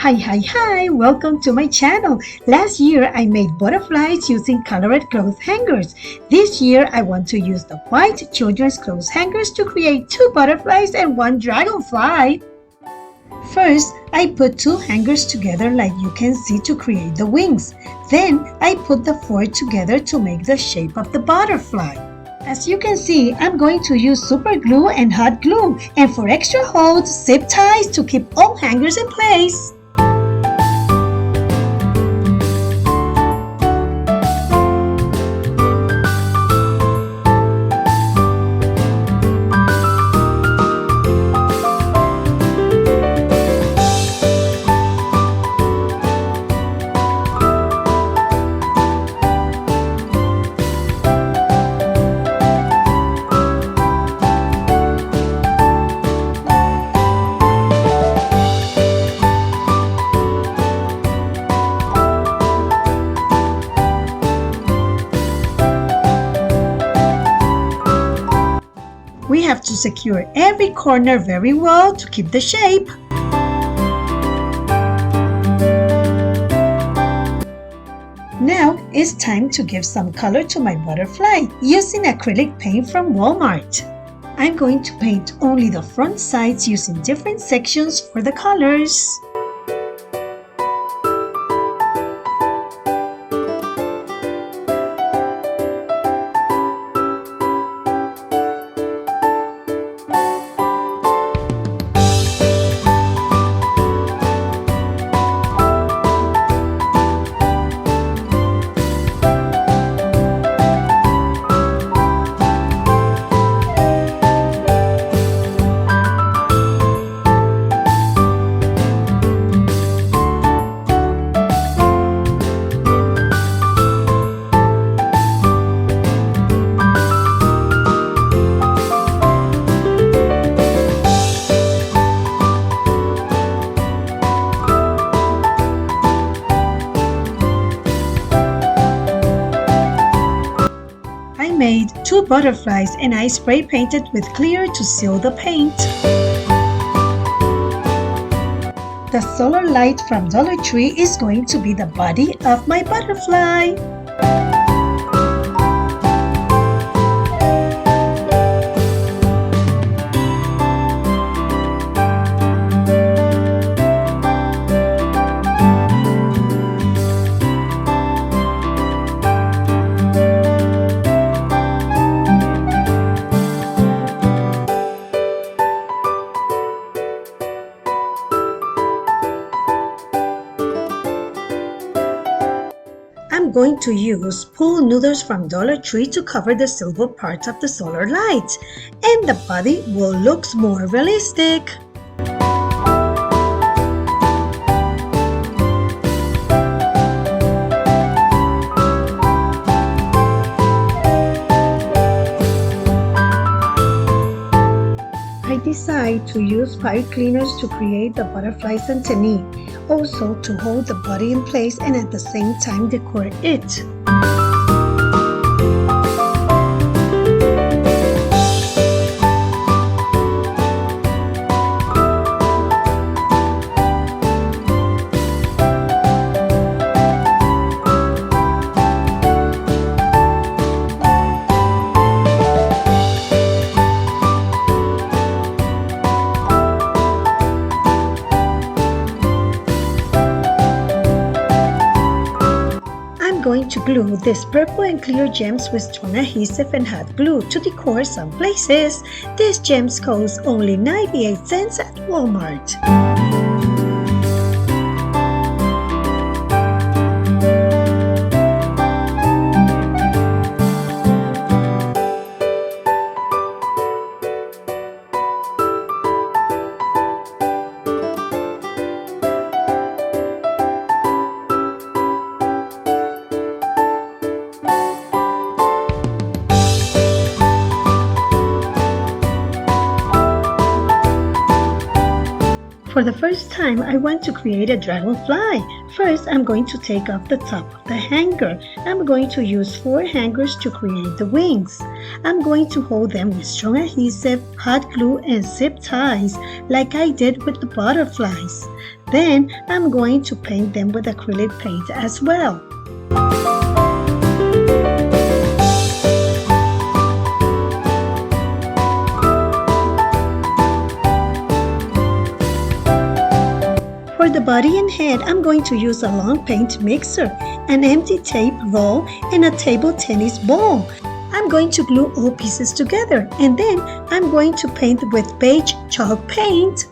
Hi, welcome to my channel. Last year I made butterflies using colored clothes hangers. This year I want to use the white children's clothes hangers to create two butterflies and one dragonfly. First, I put two hangers together like you can see to create the wings. Then I put the four together to make the shape of the butterfly. As you can see, I'm going to use super glue and hot glue, and for extra holds, zip ties to keep all hangers in place. We have to secure every corner very well to keep the shape. Now it's time to give some color to my butterfly using acrylic paint from Walmart. I'm going to paint only the front sides using different sections for the colors. I made two butterflies and I spray painted with clear to seal the paint. The solar light from Dollar Tree is going to be the body of my butterfly. I'm going to use pool noodles from Dollar Tree to cover the silver parts of the solar light, and the body will look more realistic. I decide to use pipe cleaners to create the butterfly's antennae, also to hold the body in place and at the same time decor it. I'm going to glue these purple and clear gems with strong adhesive and hot glue to decor some places. These gems cost only 98 cents at Walmart. For time, I want to create a dragonfly. First, I'm going to take off the top of the hanger. I'm going to use 4 hangers to create the wings. I'm going to hold them with strong adhesive, hot glue, and zip ties, like I did with the butterflies. Then, I'm going to paint them with acrylic paint as well. For the body and head, I'm going to use a long paint mixer, an empty tape roll, and a table tennis ball. I'm going to glue all pieces together, and then I'm going to paint with beige chalk paint.